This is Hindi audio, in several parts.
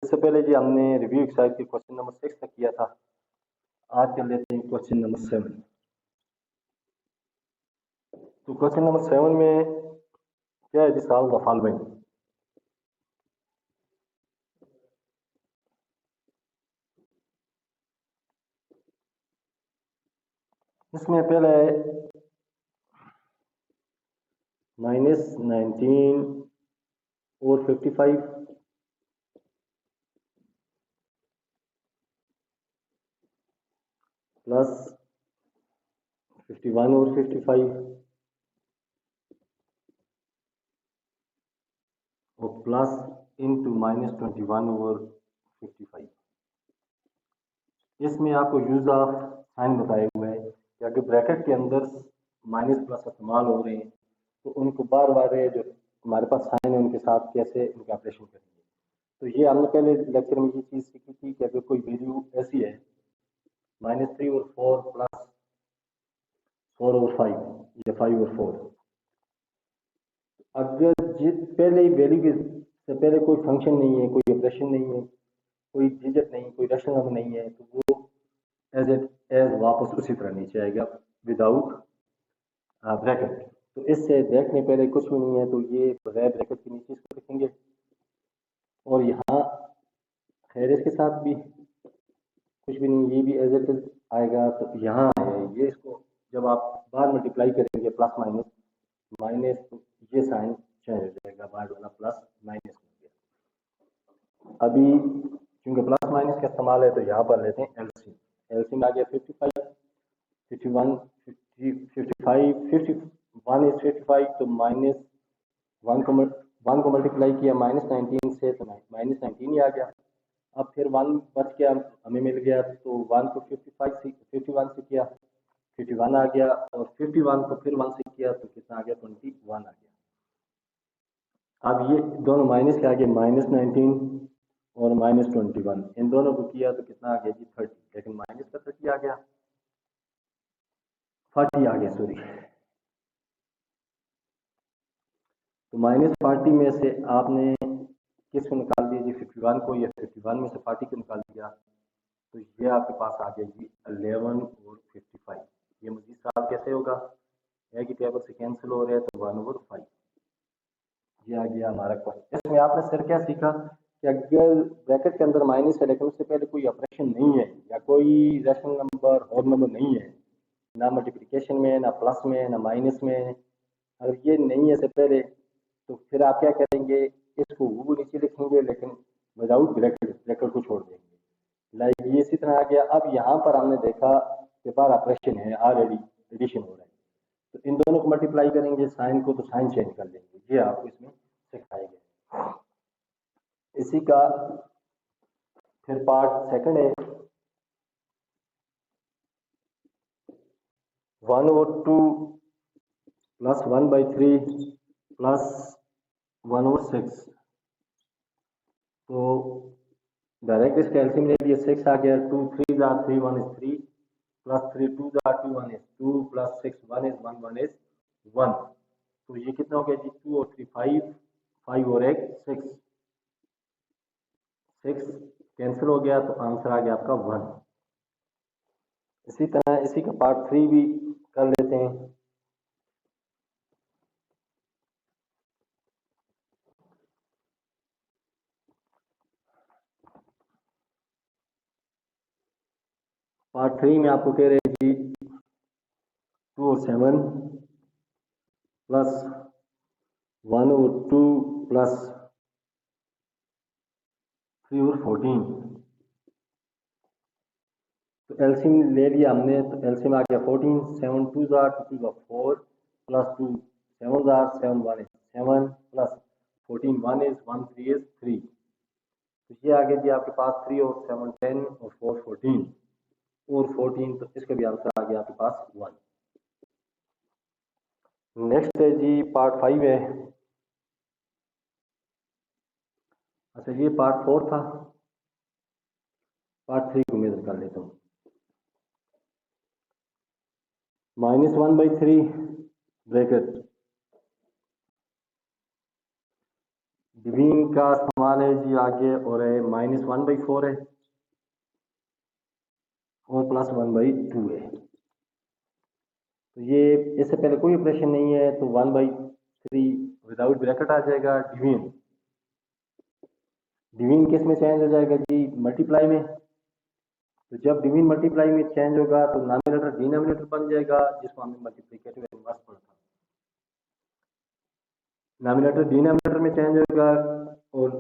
इससे पहले जी हमने रिव्यू एक्सरसाइज के क्वेश्चन नंबर 6 तक किया था। आज कर लेते हैं क्वेश्चन नंबर 7। तो क्वेश्चन नंबर 7 में क्या है जी, सॉल्व द फॉलोइंग। इसमें पहले -19 और 55 प्लस 51 और 55 और प्लस इंटू -21 और 55। इसमें आपको यूज ऑफ साइन बताया हुआ है कि अगर ब्रैकेट के अंदर माइनस प्लस इस्तेमाल हो रहे हैं तो उनको बार बार जो हमारे पास साइन है उनके साथ कैसे इनका ऑपरेशन करेंगे। तो ये हमने पहले लेक्चर में ये चीज़ सीखी थी कि अगर कोई वैल्यू ऐसी है -3 और 4 प्लस 4 और 5 या 5 और 4, अगर पहले ही वैल्यू से पहले कोई फंक्शन नहीं है, कोई ऑपरेशन नहीं है, कोई डिजिट नहीं, कोई रैशनल नंबर नहीं है, तो वो एज वापस उसी तरह नीचे आएगा विदाउट ब्रैकेट। तो इससे देखने पहले कुछ भी नहीं है तो ये बगैर ब्रैकेट के नीचे इसको लिखेंगे और यहाँ खैर इसके साथ भी कुछ भी नहीं, ये भी एज इट इज आएगा। तो यहाँ है ये, इसको जब आप बार मल्टीप्लाई करेंगे प्लस माइनस माइनस तो ये साइन चेंज हो जाएगा, बार वाला प्लस माइनस हो गया। अभी क्योंकि प्लस माइनस का इस्तेमाल है तो यहाँ पर लेते हैं एलसीएम। एलसीएम आ गया 55 51 55 51 इज 55 तो वन को मल्टीप्लाई किया -19 से तो -19 ही आ गया। अब फिर 1 बच गया हमें मिल गया तो 1 को 51 से किया 51 आ गया और 51 को फिर 1 से किया तो कितना आ गया 21 आ गया। अब ये दोनों माइनस के आगे -19 और -21 इन दोनों को किया तो कितना आ गया जी 30, लेकिन माइनस का 30 आ गया 40 आ गया सॉरी। तो -40 में से आपने किसको निकाल दिया जी 51 को, या 51 में से 40 को निकाल दिया तो ये आपके पास आ गया जी 11 और 55। ये मजीद सवाल कैसे होगा, ए की टेबल से कैंसिल हो रहे हैं तो 1 और 5। ये आ गया हमारा क्वेश्चन। इसमें आपने सर क्या सीखा कि अगर ब्रैकेट के अंदर माइनस है लेकिन उससे पहले कोई ऑपरेशन नहीं है या कोई रैशनल नंबर और नंबर नहीं है, ना मल्टीप्लिकेशन में ना प्लस में ना माइनस में, अगर ये नहीं है से पहले तो फिर आप क्या करेंगे, इसको वो नीचे लिखेंगे लेकिन विदाउट ब्रैकेट, ब्रैकेट को छोड़ देंगे। लाइक ये इसी तरह आ गया। अब यहाँ पर हमने देखा कि बार ऑपरेशन है ऑलरेडी एडिशन हो रहा है तो इन दोनों को मल्टीप्लाई करेंगे साइन को तो साइन चेंज कर लेंगे। ये आपको इसमें सिखाएंगे। इसी का फिर पार्ट सेकंड है 1/2 प्लस 1/3 प्लस 1/6। तो डायरेक्ट इसका एलसीएम ले लिया 6 आ गया 2 3 are 3 1 is 3 plus 3 2 are 2 1 is 2 plus 6 1 is 1 1 is 1। तो ये कितना हो गया जी 2 और 3 5 5 और 1 6 6 कैंसिल हो गया तो आंसर आ गया आपका 1। इसी तरह इसी का पार्ट 3 भी कर लेते हैं। पार्ट 3 में आपको कह रहे हैं जी 2 और 7 प्लस 1 और 2 प्लस 3 और 14। तो एलसीएम ले लिया हमने तो एलसीएम आ गया 14 7 2 are 2 are 4 plus 2 7 are 7 1 is 7 plus 14 1 is 1 3 is 3। तो ये आ गया जी आपके पास 3 और 7 10 और 4 14 और 14 तो इसका भी आंसर आ गया आपके पास 1। नेक्स्ट है जी पार्ट 5 है। अच्छा ये पार्ट 4 था, पार्ट 3 को मेजर कर लेता हूँ। -1/3 ब्रैकेट डिवीजन का इस्तेमाल है जी आगे, और है -1/4 है और +1/2 है। तो ये इससे पहले कोई ऑपरेशन नहीं है, तो 1/3 विदाउट ब्रैकेट आ जाएगा। डिवीजन डिवीजन किस में चेंज हो जाएगा जी? मल्टीप्लाई में। तो जब डिवीजन मल्टीप्लाई में चेंज होगा तो नॉमिनेटर डिनोमिनेटर बन जाएगा, जिसको हमने मल्टीप्लिकेटिव इनवर्स पढ़ा था। नॉमिनेटर डिनोमिनेटर में चेंज होगा और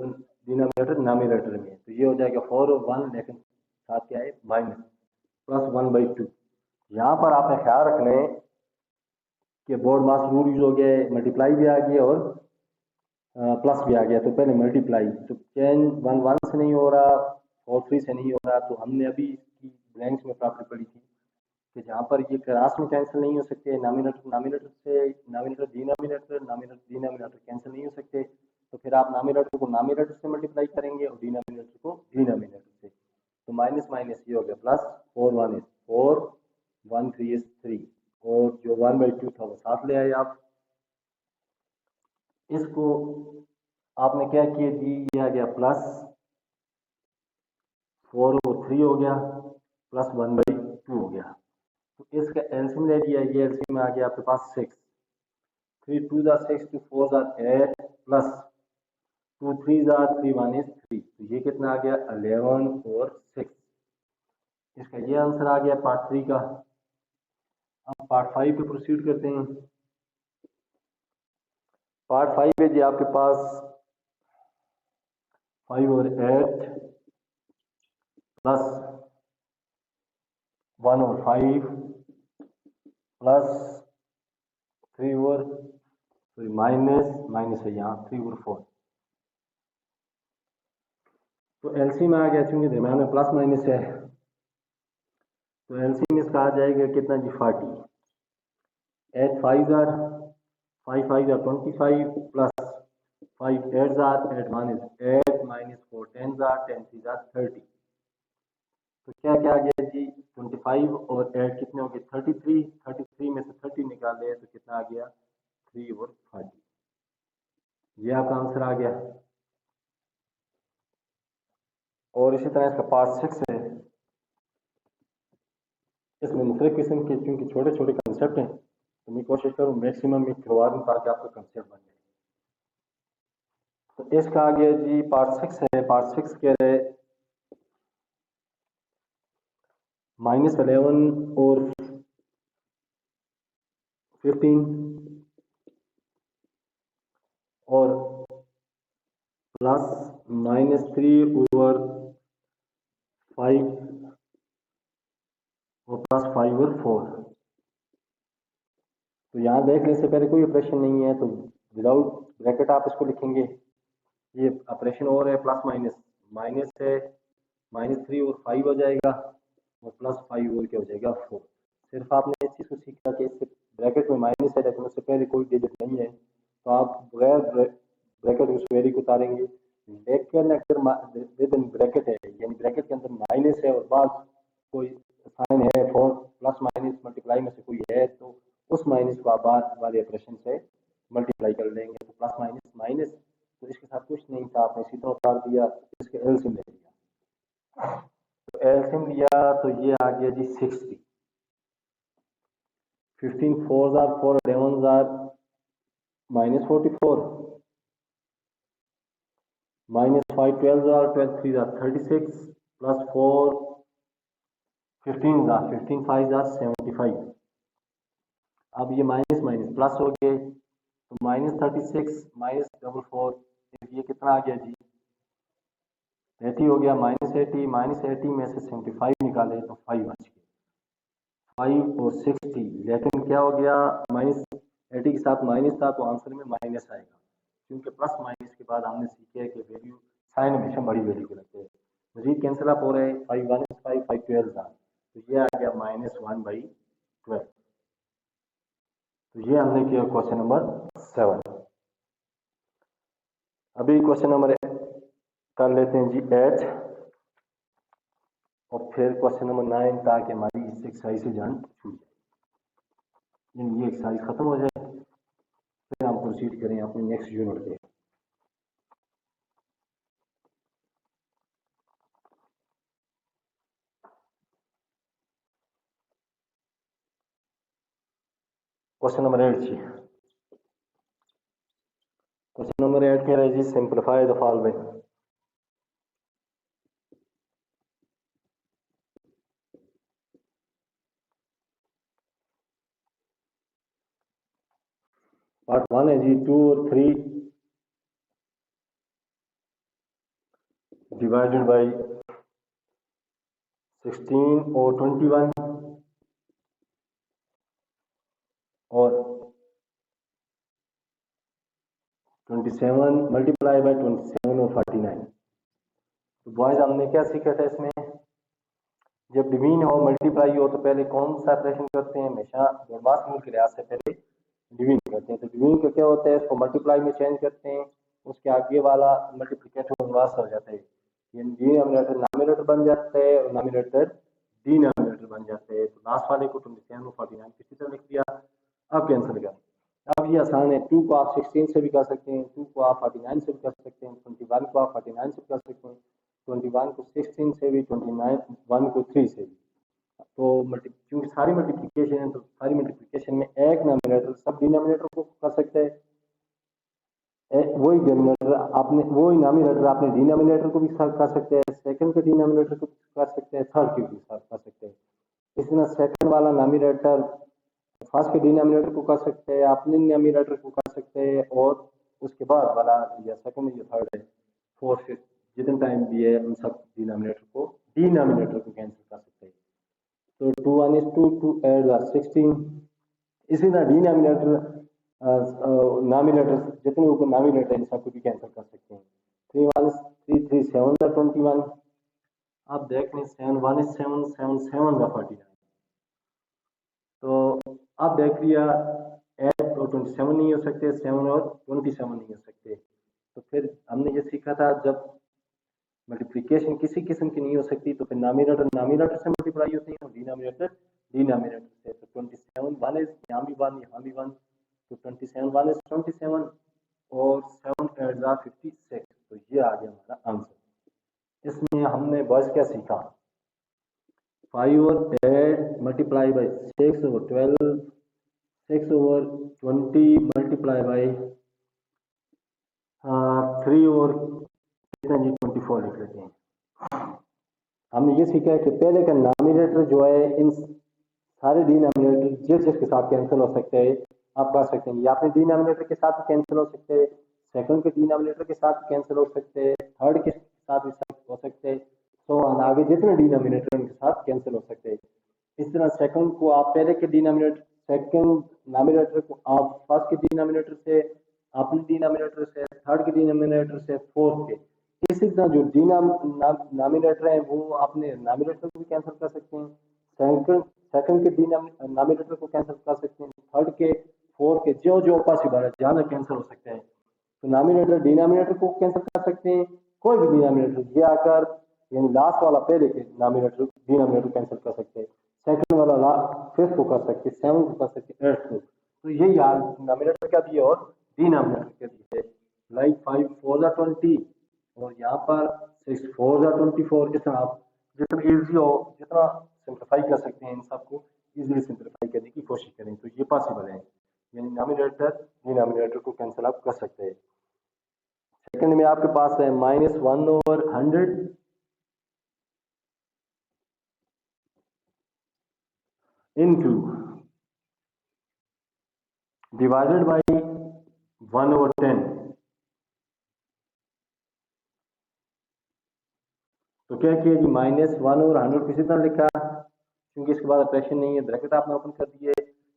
डिनोमिनेटर नॉमिनेटर में, तो ये हो जाएगा 4 और 1, लेकिन साथ क्या है? माइनस, +1/2। यहाँ पर आपने ख्याल रखना है कि बोर्ड मास रूल यूज हो गया है, मल्टीप्लाई भी आ गया और प्लस भी आ गया। तो पहले मल्टीप्लाई, तो चेंज 1 1 से नहीं हो रहा और 3 से नहीं हो रहा, तो हमने अभी इसकी ब्लैंक्स में प्रॉपर्टी पढ़ी थी कि जहाँ पर ये क्रास में कैंसिल नहीं हो सकते, नॉमिनेटर नॉमिनेटर से, nominator denominator, nominator denominator cancel नहीं हो सकते, तो फिर आप नॉमिनेटर को नॉमिनेटर से मल्टीप्लाई करेंगे और डिनोमिनेटर को डिनोमिनेटर से। तो माइनस माइनस ये हो गया प्लस, 4 1 इज 4, 1 3 इज 3, और जो 1/2 था वो साथ ले आए आप। इसको आपने क्या किया जी? ये आ गया +4 और 3 हो गया, +1/2 हो गया। तो इसका एलसीएम ले लिया, ये एलसीएम आ गया आपके पास 6, 3 2 6, 2 4 8, प्लस 2 3 3 1 इज 3, तो ये कितना आ गया? 11 और 6। इसका ये आंसर आ गया पार्ट 3 का। अब पार्ट 5 पे प्रोसीड करते हैं। पार्ट 5 है जी आपके पास 5 और 8 प्लस 1 और 5 प्लस 3 और सॉरी माइनस माइनस है यहाँ 3 और 4। तो एलसीएम आ गया, चूंकि दरम्यान में प्लस माइनस है, तो एलसीएम इसका आ जाएगा कितना ji? 40। 8 5 are 5 5 are 25 plus 5 8 are 8 1 is 8 minus 4 10 are 10 3 are 30। तो क्या क्या आ गया जी? 25 और 8 कितने हो गए? 33। 33 में से 30 निकाले तो कितना आ गया? 3 और 40। ये आपका आंसर आ गया। और इसी तरह इसका पार्ट 6 है। इसमें मुख्तलिफ किस्म के चूंकि छोटे छोटे कंसेप्ट हैं, तो मैं कोशिश करूँ मैक्सिमम में करवा दूँ ताकि आपका कंसेप्ट बन जाए। तो इसका आ गया जी पार्ट 6 है। पार्ट 6 कह रहे -11 और 15 और +-3 ओवर 5 और +5 और 4। तो यहाँ देखने से पहले कोई ऑपरेशन नहीं है, तो विदाउट ब्रैकेट आप इसको लिखेंगे। ये ऑपरेशन और है, प्लस माइनस, माइनस है -3 और 5 हो जाएगा और +5 और क्या हो जाएगा? 4। सिर्फ आपने इस चीज़ को सीखा कि इससे ब्रैकेट में माइनस है लेकिन उससे पहले कोई डिजिट नहीं है, तो आप बगैर ब्रैकेट उस वैल्यू को उतारेंगे। लेकिन अगर विद इन ब्रैकेट है, यानी ब्रैकेट के अंदर माइनस है और बाद कोई साइन है, 4 प्लस माइनस मल्टीप्लाई में से कोई है, तो उस माइनस को आप बाद वाले ऑपरेशन से मल्टीप्लाई कर लेंगे। तो प्लस माइनस माइनस, तो इसके साथ कुछ नहीं था, आपने इसी तरह उतार दिया, इसके एलसीएम ले लिया। तो एलसीएम लिया तो ये आ गया ji 60। 15 4 are 4 11 are -44 -5 12 are 12 3 are 36 plus 4 15 are 15 5 are 75। अब ये माइनस माइनस प्लस हो गए, तो -36 -44, ये कितना आ गया जी? 80 हो गया। -80 में से 75 निकाले तो 5 बच गए। 5 और 60, लेकिन क्या हो गया? -80 के साथ माइनस था तो आंसर में माइनस आएगा, क्योंकि प्लस माइनस के बाद हमने सीखा है कि वैल्यू साइन हमेशा बड़ी वैल्यू के लगते हैं। मजीद कैंसिल अप हो रहे हैं, 5 1 is 5 5 12 था, तो ये आ गया -1/12। तो ये हमने किया क्वेश्चन नंबर 7। अभी क्वेश्चन नंबर कर लेते हैं जी 8 और फिर क्वेश्चन नंबर 9, ताकि हमारी इस एक्सरसाइज से जान छूट जाए, ये एक्सरसाइज खत्म हो जाए, फिर हम प्रोसीड करें अपने नेक्स्ट यूनिट पे। क्वेश्चन नंबर 8 जी। क्वेश्चन नंबर 8 कह रहे हैं जी सिंप्लीफाई द फॉलोइंग। पार्ट 1 है जी 2 और 3 डिवाइडेड बाई 16 और 21 और 27 मल्टीप्लाई बाई 27 और 49। तो बॉयज हमने क्या सीखा था इसमें, जब डिवीजन हो मल्टीप्लाई हो तो पहले कौन सा ऑपरेशन करते हैं, हमेशा बदमाश रूल के लिहाज से पहले डिवीजन करते हैं। तो डिवीजन का क्या होता है, इसको मल्टीप्लाई में चेंज करते हैं, उसके आगे वाला मल्टीप्लिकेटर बनवास हो जाता है, डिनोमिनेटर नॉमिनेटर बन जाता है और नॉमिनेटर डिनोमिनेटर बन जाता है। तो लास्ट वाले को 27 और 49 किसी तरह लिख दिया। अब कैंसिल कर, अब ये आसान है, 2 को आप 16 से भी कर सकते हैं, 2 को आप 49 से भी कर सकते हैं, 21 को आप 49 से भी कर सकते हैं, 21 को 16 से भी, 29 1 को 3 से भी। तो क्योंकि सारी मल्टीप्लिकेशन है तो सारी मल्टीप्लिकेशन में एक नॉमिनेटर सब डिनोमिनेटर को कर सकते हैं, वही डिनोमिनेटर आपने वही नॉमिनेटर आपने डिनोमिनेटर को भी कर सकते हैं, सेकंड के डिनोमिनेटर को कर सकते हैं, थर्ड के भी कर सकते हैं। इसी तरह सेकंड वाला नॉमिनेटर फर्स्ट के डिनोमिनेटर को कर सकते हैं, अपने डिनोमिनेटर को कर सकते हैं, और उसके बाद वाला या सेकंड या थर्ड है फोर्थ फिफ्थ जितने टाइम भी है उन सब डिनोमिनेटर को कैंसिल कर सकते हैं। तो 2 1 is 2 to add 16। इसी तरह डिनोमिनेटर नॉमिनेटर जितने ऊपर नॉमिनेटर इन सबको भी कैंसिल कर सकते हैं। 3 1 is 3 3 7 का 21। आप देख लें 7 1 is 7 7 7 का 49। तो आप देख लिया 8 और 27 नहीं हो सकते, 7 और 27 नहीं हो सकते। तो फिर हमने ये सीखा था जब मल्टीप्लिकेशन किसी किस्म की नहीं हो सकती तो फिर नॉमिनेटर से मल्टीप्लाई होती है और डिनोमिनेटर डिनोमिनेटर से। तो 27 1 इज यहाँ भी 1 यहाँ भी 1, तो 27 1 इज 27 और 7 एड्स आर 56। तो ये आ गया हमारा आंसर। इसमें हमने बस क्या सीखा, 5 और 8 multiply by 6 over 12, 6 over 20 multiply by 3 और कितना जी 24 लिख लेते हैं। हमने ये सीखा है कि पहले का नॉमिनेटर जो है इन सारे डिनोमिनेटर जिसके साथ कैंसिल हो सकते हैं आप कर सकते हैं, या अपने डिनोमिनेटर के साथ कैंसिल हो सकते हैं, सेकंड के डिनोमिनेटर के साथ कैंसिल हो सकते हैं, थर्ड के साथ भी हो सकते हैं, तो आगे जितने डिनोमिनेटर उनके साथ कैंसिल हो सकते हैं। इस तरह सेकंड को आप पहले के डिनोमिनेटर सेकंड नॉमिनेटर को आप फर्स्ट के डिनोमिनेटर से, अपने डिनोमिनेटर से, थर्ड के डिनोमिनेटर से, फोर्थ के, इसी तरह जो डिनोमिनेटर है वो अपने नॉमिनेटर को भी कैंसिल कर सकते हैं, सेकंड सेकंड के डिनोमिनेटर को कैंसिल कर सकते हैं, थर्ड के फोर्थ के जो जो पॉसिबल है ज्यादा कैंसिल हो सकते हैं। तो नॉमिनेटर डिनोमिनेटर को कैंसिल कर सकते हैं, कोई भी डिनोमिनेटर ये आकर यानी लास्ट वाला पहले के नॉमिनेटर डिनोमिनेटर कैंसिल कर सकते हैं, सेकंड वाला फिफ्थ को कर सकते हैं, सेवन को कर सकते हैं, एट्थ को। तो यही यार नॉमिनेटर क्या दिए और डिनोमिनेटर क्या दिए, लाइक 5 4 20 और यहाँ पर 6 4 24। इस तरह आप जितना इजी हो जितना सिंप्लीफाई कर सकते हैं इन सबको इजीली सिंप्लीफाई करने की कोशिश करें, तो ये पॉसिबल है, यानी नॉमिनेटर डिनोमिनेटर को कैंसिल आप कर सकते हैं। सेकंड में आपके पास है -1 over 100 into divided by 1 over 10। तो क्या किया जी -1 ओवर 100 किसी तरह लिखा, क्योंकि इसके बाद ऑपरेशन नहीं है, ब्रैकेट आपने ओपन कर दिए,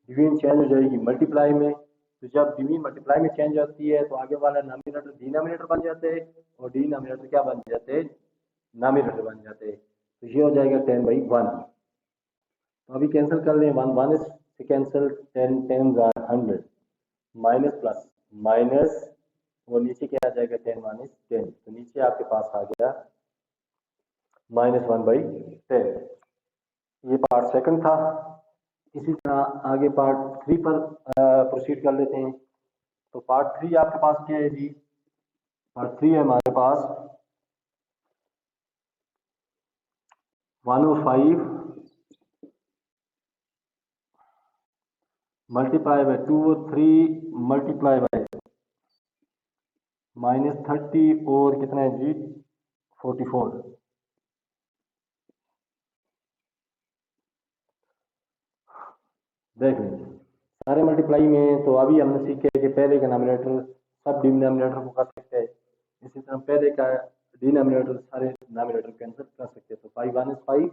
डिवीजन चेंज हो जाएगी मल्टीप्लाई में। तो जब डिवीजन मल्टीप्लाई में चेंज होती है तो आगे वाला नॉमिनेटर डिनोमिनेटर बन जाते हैं और डिनोमिनेटर क्या बन जाते हैं, नॉमिनेटर बन जाते हैं। तो ये हो जाएगा 10/1। तो अभी कैंसिल कर लें, 1 1 से कैंसिल, 10 10 100 माइनस प्लस माइनस और नीचे क्या आ जाएगा 10 1 10। तो नीचे आपके पास आ गया -1/10। ये पार्ट सेकंड था। इसी तरह आगे पार्ट 3 पर प्रोसीड कर लेते हैं। तो पार्ट 3 आपके पास क्या है जी, पार्ट 3 है हमारे पास 105 मल्टीप्लाई बाय 2 और 3 मल्टीप्लाई बाय -30 और कितना है जी 44। देख लीजिए सारे मल्टीप्लाई में तो अभी हमने सीखे कि पहले का नॉमिनेटर सब डिनोमिनेटर को कर सकते हैं, इसी तरह पहले का डिनोमिनेटर सारे डिनोमिनेटर कैंसिल कर सकते हैं। तो 5 1 is 5,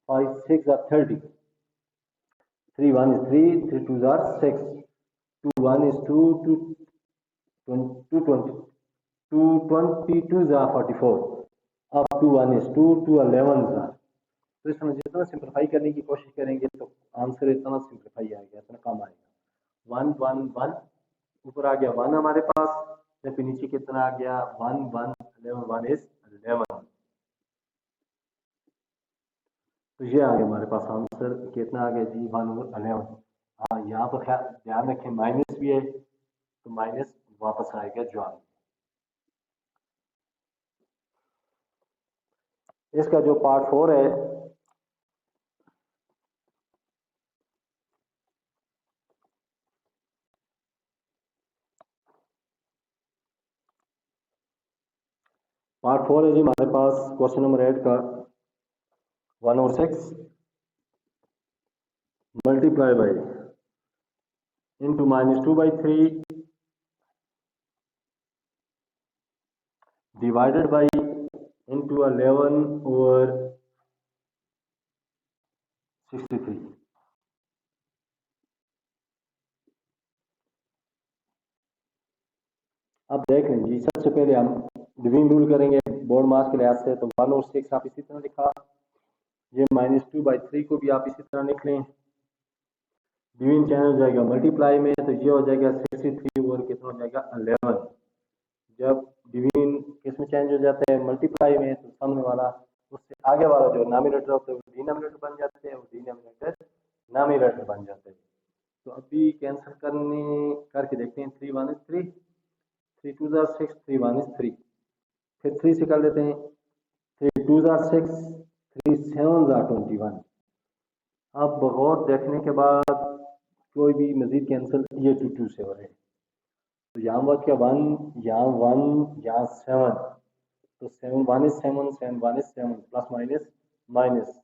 5 6 are 30, 3 1 is 3, 3 2 are 6, 2 1 is 2, 2 20, 2 22 are 44, अब 2 1 is 2, 2 11 are। तो इसमें जितना सिंप्लीफाई करने की कोशिश करेंगे तो आंसर इतना सिंप्लीफाई आएगा, इतना कम आएगा। 1 1 1 ऊपर आ गया 1 हमारे पास, जबकि नीचे कितना आ गया 1 1 11, 1 is 11। तो ये आ गया हमारे पास आंसर कितना आ गया जी 1 over 11। हाँ यहाँ पर ध्यान रखें माइनस भी है तो माइनस वापस आएगा जवाब। इसका जो पार्ट 4 है जी हमारे पास क्वेश्चन नंबर 8 का 1 over 6 multiply by into -2/3 divided by into 11 over 63। अब देख लें जी सबसे पहले हम डिवीजन रूल करेंगे बोर्ड मास के लिहाज से। तो 1 और 6 आप इसी तरह लिखा, ये -2/3 को भी आप इसी तरह लिख लें। डिवीजन चेंज हो जाएगा मल्टीप्लाई में तो ये हो जाएगा 63 और कितना हो जाएगा 11। जब डिवीजन किस में चेंज हो जाता है मल्टीप्लाई में तो सामने वाला उससे आगे वाला जो डिनोमिनेटर होता है वो डिनोमिनेटर बन जाते हैं और डिनोमिनेटर न्यूमरेटर बन जाते हैं। तो अभी कैंसिल करके देखते हैं। 3 1 is 3, 3 2 are 6, 3 1 is 3, फिर 3 से कर लेते हैं। 3 2 are 6, 3 7 are 21। अब बहुत देखने के बाद कोई भी मजीद कैंसिल ये 2 2 से हो रहे हैं। तो यहाँ बच गया 1, यहाँ 1, यहाँ 7, तो 7 1 is 7, 7 1 is 7, plus minus minus,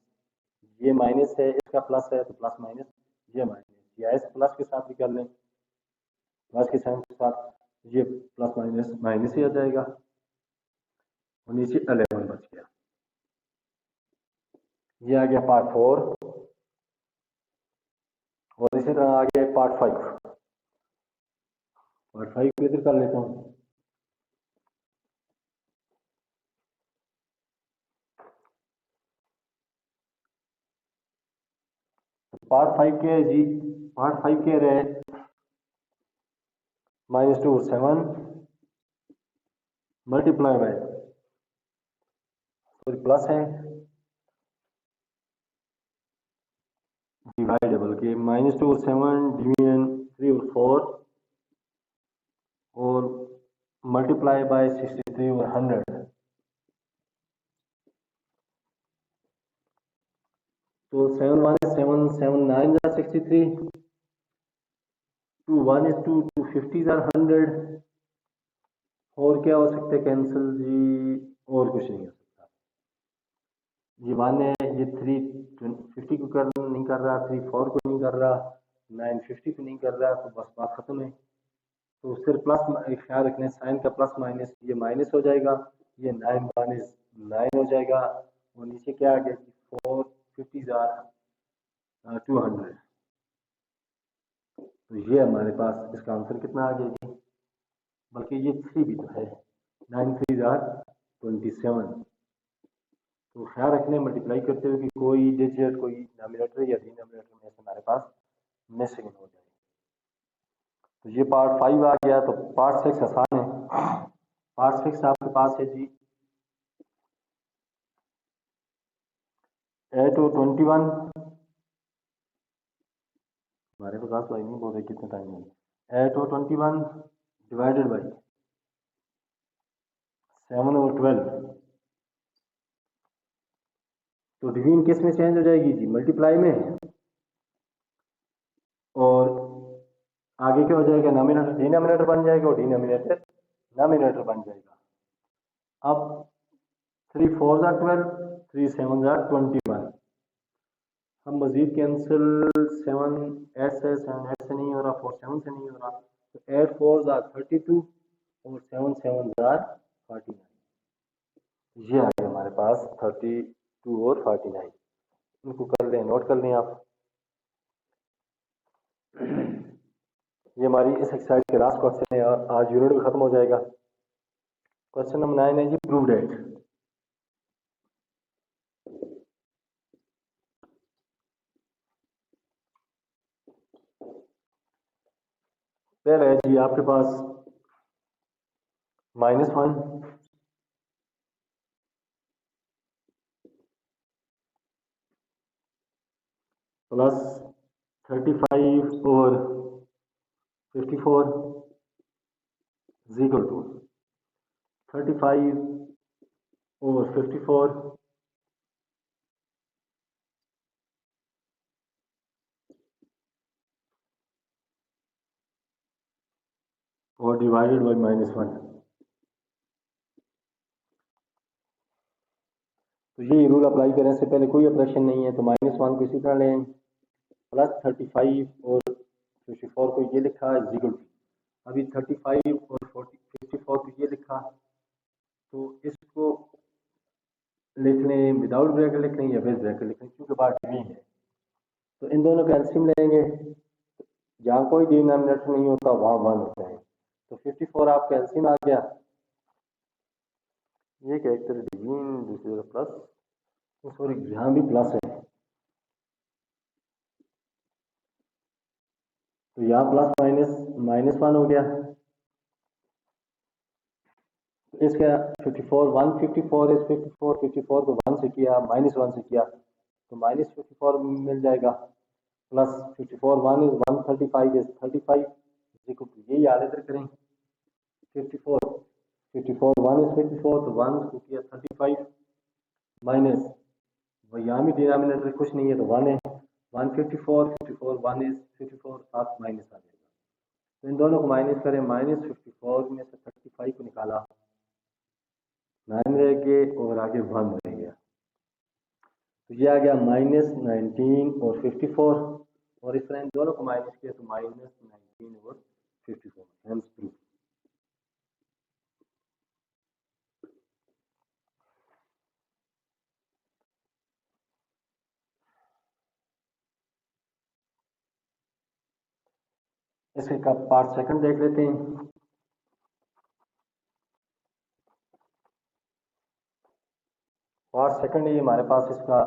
ये माइनस है इसका प्लस है तो प्लस माइनस ये माइनस, या इस प्लस के साथ भी कर लें, प्लस के साइन के साथ ये प्लस माइनस माइनस ही आ जाएगा और नीचे 11 बच गया। ये आ गया पार्ट 4 और इसी तरह आ गया पार्ट 5। पार्ट 5 को इधर कर लेता हूँ। पार्ट 5 के जी पार्ट 5 के रहे -2 और 7 मल्टीप्लाई बाय सॉरी प्लस है डिवाइडेबल के -2 और 7 डिवीजन 3 और 4 और मल्टीप्लाई बाय 63 और 100। तो 7 1 is 7, 7 9 are 63, 2 1 is 2, 2 50 are 100। और क्या हो सकता है कैंसिल जी, और कुछ नहीं हो सकता। ये 1 है, ये 3 50 को नहीं कर रहा, 3 4 को नहीं कर रहा, 9 50 को नहीं कर रहा, तो बस बात खत्म है। तो सिर्फ प्लस ख्याल रखने साइन का प्लस माइनस ये माइनस हो जाएगा, ये 9 1 is 9 हो जाएगा और नीचे क्या आ गया 4 50 are 200। तो ये हमारे पास इसका आंसर कितना आ गया जी, बल्कि ये 3 भी तो है, 9 3 are 27। तो ख्याल रखने मल्टीप्लाई करते हुए कि कोई डिजिट कोई डिनोमिनेटर या डिनोमिनेटर में से हमारे पास मिसिंग हो जाए। तो ये पार्ट 5 आ गया। तो पार्ट 6 आसान है। पार्ट 6 आपके पास है जी 8 और 21। हमारे पास भाई नहीं बोल रहे कितना टाइम है। 8 और 21 डिवाइडेड बाई 7 और 12। तो डिवीजन किस में चेंज हो जाएगी जी मल्टीप्लाई में, और आगे क्या हो जाएगा, नॉमिनेटर डिनोमिनेटर बन जाएगा और डिनोमिनेटर नॉमिनेटर बन जाएगा। अब 3 4 ज़ा 12, 3 7 ज़ा 21। हम मजीद कैंसिल 7 8 से 7 8 से नहीं हो रहा, 4 7 से नहीं हो रहा, तो 8 4 ज़ा 32 और 7 7 ज़ा 49। ये आ गया हमारे पास 32 और 49। इनको कर लें, नोट कर लें आप। ये हमारी इस एक्सरसाइज के लास्ट क्वेश्चन है, आज यूनिट भी खत्म हो जाएगा। क्वेश्चन नंबर 9 है जी, प्रूव डेट। पहले है जी आपके पास -1 प्लस 35 और 54 इज इक्वल टू 35 और 54 और डिवाइडेड बाई -1। तो ये रूल अप्लाई करने से पहले कोई ऑपरेशन नहीं है, तो -1 को इसी तरह लें, प्लस 35 और 54 को ये लिखा इज इक्वल टू, अभी 35 और 54 को ये लिखा, तो इसको लिख लें विदाउट ब्रैकेट लिख लें या विद ब्रैकेट लिख लें, क्योंकि बात नहीं है। तो इन दोनों का एलसीएम लेंगे, जहाँ कोई डिनोमिनेटर नहीं होता वहाँ 1 होता है, तो 54 आपका एलसीएम आ गया। ये कैरेक्टर डिवीजन दूसरे प्लस, सॉरी यहाँ भी प्लस है, तो यहाँ प्लस -1 हो गया। इसका 54 154 इस 54 को 1 से किया, -1 से किया, तो -54 मिल जाएगा, plus 54 1 is 135 is 35 equal to, ये याद इधर करें 54 1 इज 54, तो 1 को किया 35 माइनस, यहाँ भी डिनोमिनेटर कुछ नहीं है तो 1 है, 154 1 इज 54, साथ माइनस आ जाएगा। तो इन दोनों को माइनस करें, -54 में से 35 को निकाला, 9 रह गए और आगे 1 रह गया, तो ये आ गया -19 और 54, और इस तरह इन दोनों को माइनस किया तो -19 और 54। Hence proof. इसके का पार्ट सेकंड देख लेते हैं। पार्ट सेकंड ये हमारे पास इसका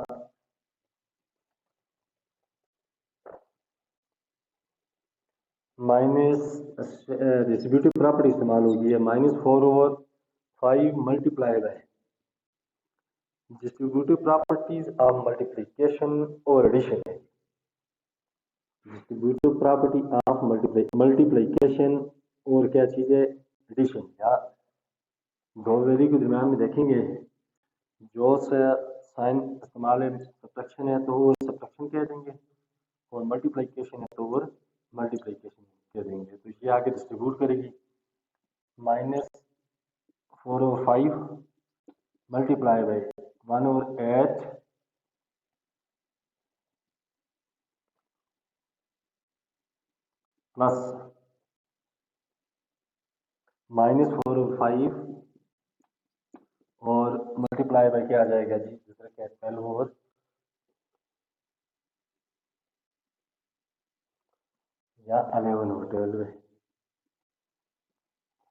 माइनस डिस्ट्रीब्यूटिव प्रॉपर्टी इस्तेमाल होगी है, -4/5 multiply by distributive properties of multiplication और एडिशन है। डिस्ट्रीब्यूटिव प्रॉपर्टी ऑफ मल्टीप्लिकेशन और क्या चीज़ है, एडिशन। या दो वैल्यू के दरम्यान में देखेंगे, जो साइन इस्तेमाल है सब्ट्रैक्शन है तो वो सब्ट्रैक्शन कह देंगे, और मल्टीप्लिकेशन है तो वो मल्टीप्लिकेशन कह देंगे। तो ये आगे डिस्ट्रीब्यूट करेगी, -4/5 मल्टीप्लाई बाई 1/8 प्लस -4/5 और मल्टीप्लाई बाई क्या आ जाएगा जी, दूसरा क्या 12 ओवर या 11 ओवर 12 है,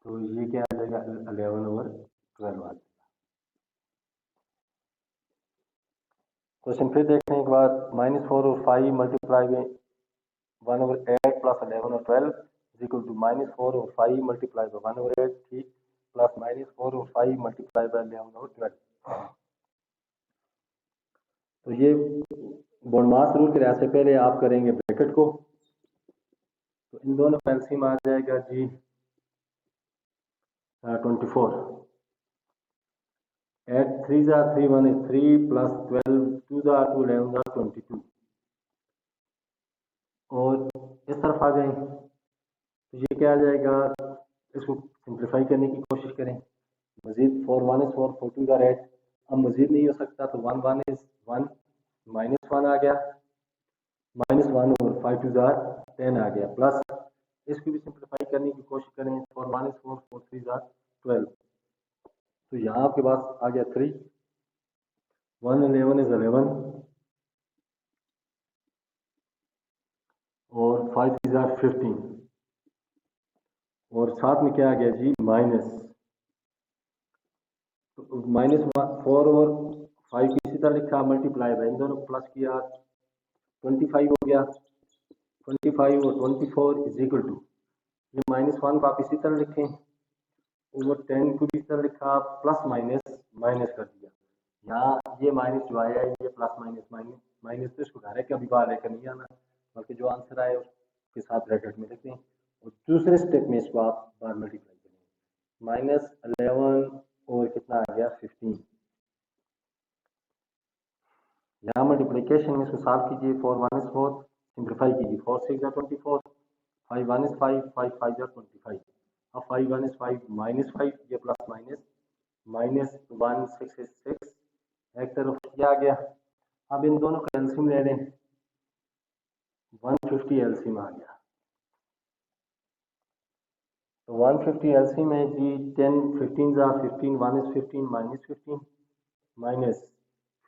तो ये क्या आ जाएगा 11 ओवर 12 आ जाएगा। क्वेश्चन फिर देखने के बाद -4/5 मल्टीप्लाई बाई 1/8 प्लस 11 और 12 is equal to -4/5 multiply by 1/8 ठीक, प्लस -4/5 मल्टीप्लाई बाई 11 और 12। तो ये बोनमास रूल के लिहाज से पहले आप करेंगे ब्रैकेट को, तो इन दोनों का एलसीएम आ जाएगा जी 24, 8 3 ज़ा 3 1 is 3 प्लस 12 2 ज़ा 2 11 ज़ा 22, और इस तरफ आ जाए तो ये क्या आ जाएगा, इसको सिंप्लीफाई करने की कोशिश करें। मजीद 4 1 is 4, 4 2 is 8। अब मजीद नहीं हो सकता तो 1 1 is 1, -1 आ गया, -1 और 5 2 is 10 आ गया, प्लस इसको भी सिंप्लीफाई करने की कोशिश करें। 4 1 is 4, 4 3 is 12। तो यहाँ आपके पास आ गया 3, 1 11 is 11 और 5 3 is 15 और साथ में क्या आ गया जी, माइनस। तो -4 और 5 इसी तरह लिखा, मल्टीप्लाई बाय इन दोनों को प्लस किया, 25 हो गया। 25 और 24 इज इक्वल टू, ये -1 को आप इसी तरह लिखें, ओवर 10 को भी इसी तरह लिखा, प्लस माइनस माइनस कर दिया। यहाँ ये माइनस जो आया है ये प्लस माइनस माइनस माइनस, तो इसको डायरेक्ट अभी बाहर लेकर नहीं आना, बल्कि जो आंसर आए उसके साथ ब्रैकेट में लिखें और दूसरे स्टेप में इसको आप बाहर मल्टीप्लाई करें। -11 और कितना आ गया 15। यहाँ मल्टीप्लिकेशन में इसको सॉल्व कीजिए। 4 1 is 4, सिंप्लीफाई कीजिए। 4 6 is 24, 5 1 is 5, 5 5 is 25। अब 5 1 is 5 -5, ये प्लस माइनस, -1 6 is 6, एक तरफ ये आ गया। अब इन दोनों का एलसीएम ले लें, 150 एलसीएम आ गया। तो 150 एलसीएम है जी, 10 15 जा 15, 1 is 15, -15, माइनस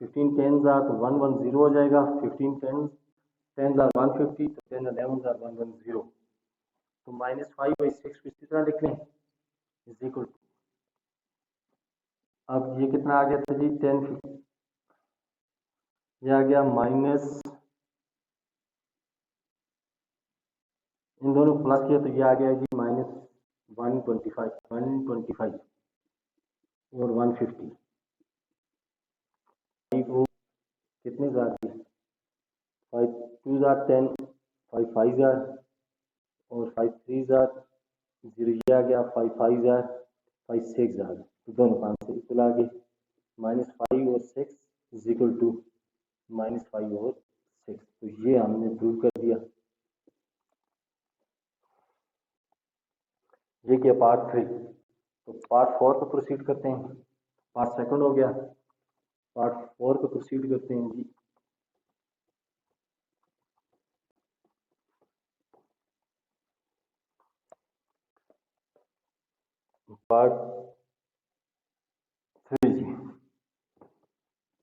15 10 जा तो 110 हो जाएगा, 15 10 10 are 150, तो 10 11 are 110। तो -5/6 इसी तरह लिख लें, इज इक्वल टू, अब ये कितना आ गया था जी, 10 ये आ गया माइनस, इन दोनों को प्लस किया तो ये आ गया जी -125 125 और 150। वो कितने ज़्यादा, 5 2 ज़ार 10, 5 5 ज़ार और 5 3 ज़ार 0, ये आ गया 5 5 ज़ार 5 6 ज़ार, तो दोनों का आंसर इक्वल आ गए। -5 और 6 इज इक्वल टू -5 और 6, तो ये हमने प्रूव कर दिया। ये किया पार्ट 3। तो पार्ट 4 को प्रोसीड करते हैं। पार्ट सेकंड हो गया, पार्ट 4 को प्रोसीड करते हैं जी। पार्ट 3 जी,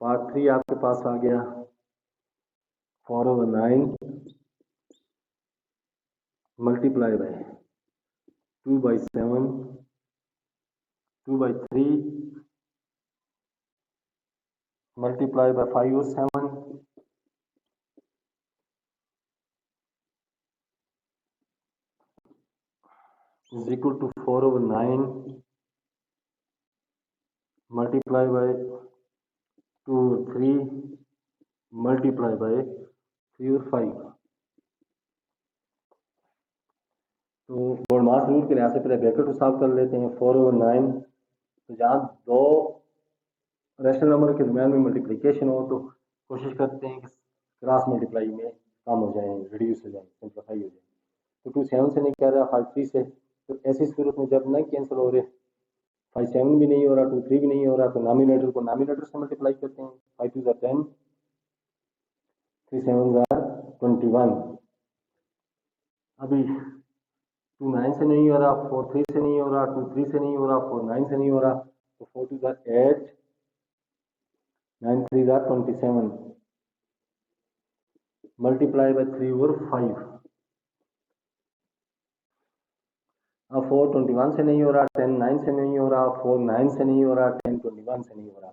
पार्ट 3 आपके पास आ गया 4/9 मल्टीप्लाई बाय 2/7, 2/3 मल्टीप्लाई बाय 5 और 7, is equal to 4/9 multiply by 2 or 3 multiply by 3 और 5। तो बोर्डमास रूल के लिहाज से पहले ब्रैकेट को सॉल्व कर लेते हैं। 4/9, तो जहाँ दो रैशनल नंबर के दरमियान में मल्टीप्लिकेशन हो तो कोशिश करते हैं कि क्रॉस मल्टीप्लाई में कम हो जाए, रिड्यूस हो जाए, सिंप्लीफाई हो जाए। तो 2 7 से नहीं कर रहा, 5 3 से, तो ऐसी सूरत में जब नहीं कैंसिल हो रहे, 5 7 भी नहीं हो रहा, 2 3 भी नहीं हो रहा, तो नॉमिनेटर को नॉमिनेटर से मल्टीप्लाई करते हैं। 5 2 are 10, 3 7 are 21। अभी 2 9 से नहीं हो रहा, 4 3 से नहीं हो रहा, 2 3 से नहीं हो रहा, 4 9 से नहीं हो रहा, तो 4 2 are 8, 9 3 are 27 मल्टीप्लाई बाय 3 और 5। अब 4 21 से नहीं हो रहा, 10 9 से नहीं हो रहा, 4 9 से नहीं हो रहा, 10 21 से नहीं हो रहा,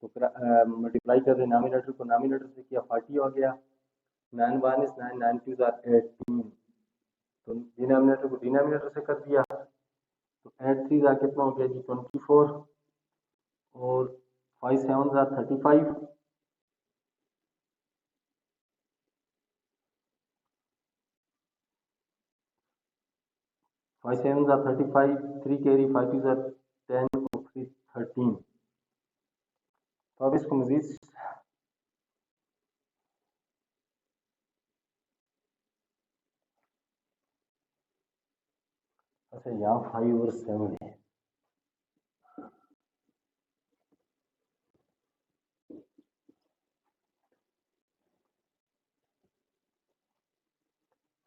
तो फिर मल्टीप्लाई कर दें नॉमिनेटर को नॉमिनेटर से किया, 40 हो गया। 9 1 is 9, 9 2 are 18, तो डिनोमिनेटर को डिनोमिनेटर से कर दिया, तो 8 3 कितना हो गया जी 24 और 5 7 35, फाइव सेवन 35, 3 कैरी, 5 2 10 और 3 13। तो अब इसको मजीद अच्छा यहाँ 5 और 7 है,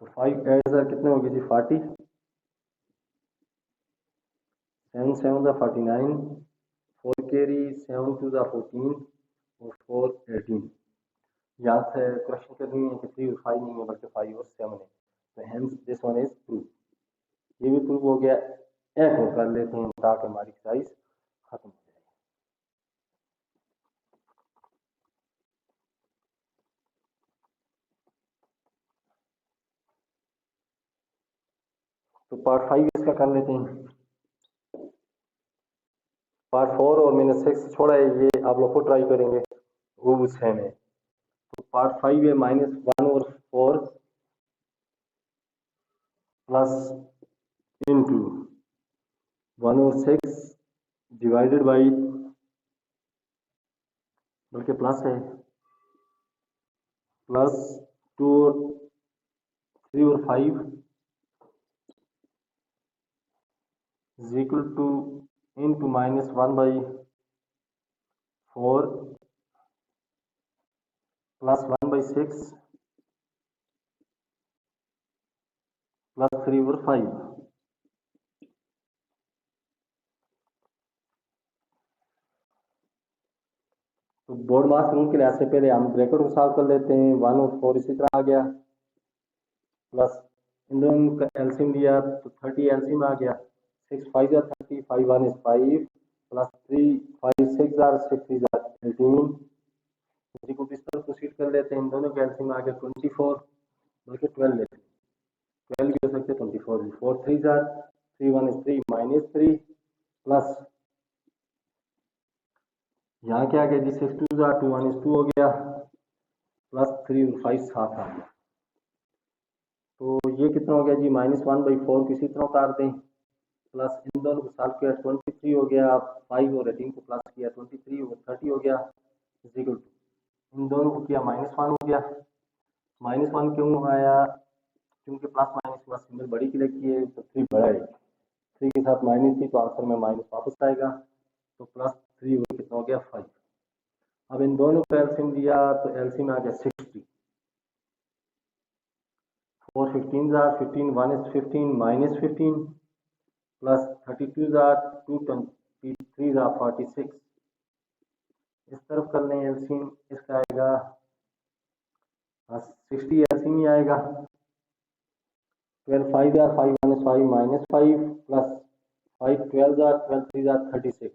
तो 5 8 कितने हो गए जी 40, 7 7 49, 4 कैरी, 7 2 14 और 4 18। यहाँ से क्वेश्चन करनी है कि 3 और 5 नहीं है बल्कि 5 और 7 है, तो hence this one is proof. ये भी प्रूफ हो गया। एक और कर लेते हैं ताकि हमारी एक्सरसाइज खत्म हो जाए। तो पार्ट 5 इसका कर लेते हैं। पार्ट 4 और मैंने 6 छोड़ा है, ये आप लोग को ट्राई करेंगे, वो सेम है। तो पार्ट 5 है -1 और 4 प्लस इंटू 1 और 6 डिवाइडेड बाई, बल्कि प्लस है, प्लस 2 और 3 और 5 is equal to into -1 by 4 plus 1 by 6 plus 3 over 5। तो बोर्ड मास रूल के लिहाज से पहले हम ब्रैकेट को सॉल्व कर लेते हैं। 1 और 4 इसी तरह आ गया, प्लस इन दोनों का एलसीएम दिया तो 30 एलसीएम आ गया, 6 5 are 30, 5 1 is 5 plus 3 5 6 are 6 3 are 18। इसी को इस तरह प्रोसीड कर लेते हैं। इन दोनों का एलसीएम आ गया 24, बल्कि 12 लेते हैं, 12 भी हो सकते हैं, 24 भी। 4 3 are 3 1 is 3 -3 प्लस यहाँ क्या आ गया जी 6 2 are 2 1 is 2 हो गया, प्लस 3 और 5 7 आ गया। तो ये कितना हो गया जी -1 by 4 किसी तरह उतार दें, प्लस इन दोनों को सॉल्व किया 23 हो गया, 5 और 18 को प्लस किया 23 और 30 हो गया, इक्वल टू इन दोनों को किया -1 हो गया। -1 क्यों आया, क्योंकि प्लस माइनस के बाद सिंबल बड़ी की लगी है, तो 3 बड़ा है, 3 के साथ माइनस थी तो आंसर में माइनस वापस आएगा, तो प्लस 3 और कितना हो गया 5। अब इन दोनों को एलसीएम दिया तो एलसीएम आ गया 60, 4 15 are 15 1 is 15 -15 plus 32 are 2 23 are 46। इस तरफ कर लें एलसीएम, इसका आएगा 60 एलसीएम ही आएगा, 12 5 are 5 1 is 5 -5 plus 5 12 are 12 3 are 36।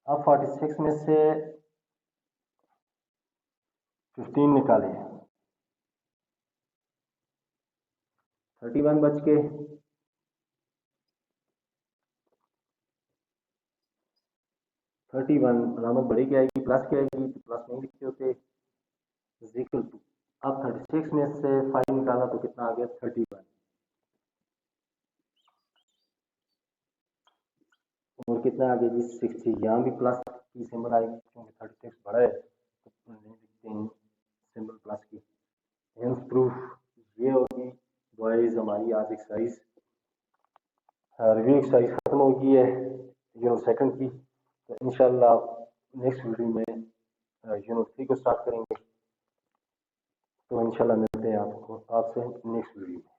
अब 46 में से 15 निकाले, 31 बच के, 31 अलामत बड़ी की आएगी, प्लस की आएगी, तो प्लस नहीं लिखते होते, इक्वल टू। अब 36 में से 5 निकाला तो कितना आ गया 31, और कितना आ गया जी 60। यहाँ भी प्लस की सिंबल आएगी क्योंकि 36 बड़ा है, तो नहीं लिखते हैं सिंबल प्लस की। हेंस प्रूफ ये होगी बॉयज हमारी आज एक्सरसाइज, रिव्यू एक्सरसाइज खत्म हो गई है यूनिट सेकंड की। तो इंशाल्लाह नेक्स्ट वीडियो में यूनिट 3 को स्टार्ट करेंगे। तो इंशाल्लाह मिलते हैं आपसे नेक्स्ट वीडियो में।